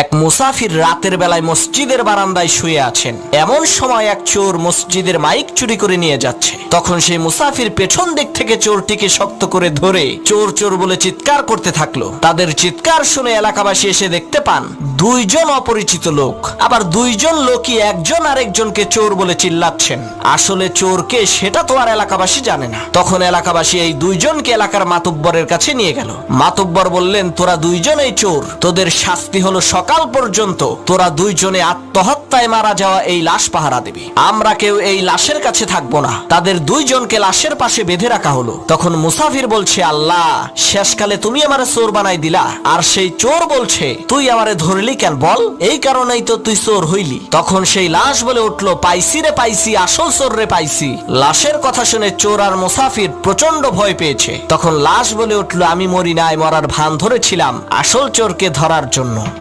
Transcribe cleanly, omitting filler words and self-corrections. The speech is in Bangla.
এক মুসাফির রাতের বেলায় মসজিদের বারান্দায় শুয়ে আছেন। এমন সময় এক চোর মসজিদের মাইক চুরি করে নিয়ে যাচ্ছে। তখন সেই মুসাফির পেছন দিক থেকে চোরটিকে শক্ত করে ধরে চোর চোর বলে চিৎকার করতে থাকলো। তাদের চিৎকার শুনে এলাকাবাসী এসে দেখতে পান দুইজন অপরিচিত লোক, আবার দুইজন লোকই একজন আরেকজনকে চোর বলে চিল্লাচ্ছেন। আসলে চোরকে সেটা তো আর এলাকাবাসী জানে না। তখন এলাকাবাসী এই দুইজনকে এলাকার মাতব্বরের কাছে নিয়ে গেল। মাতব্বর বললেন, তোরা দুইজনেই চোর, তোদের শাস্তি হলো সকাল পর্যন্ত তোরা দুইজনে আত্মহত্যায় মারা যাওয়া এই লাশ পাহারা দিবি। আমরা কেউ এই লাশের কাছে থাকবো না। তাদের দুইজনকে লাশের পাশে বেঁধে রাখা হলো। তখন মুসাফির বলছে, আল্লাহ, শেষকালে তুমি আমারে চোর বানাই দিলা। আর সেই চোর বলছে, তুই আমারে ধরলি কেন বল? এই কারণেই তো তুই চোর হইলি। তখন সেই লাশ বলে উঠলো, পাইছি রে পাইছি, আসল চোর রে পাইছি। লাশের কথা শুনে চোর আর মুসাফির প্রচন্ড ভয় পেয়েছে। তখন লাশ বলে উঠলো, আমি মরি নাই, মরার ভান ধরেছিলাম আসল চোরকে ধরার জন্য।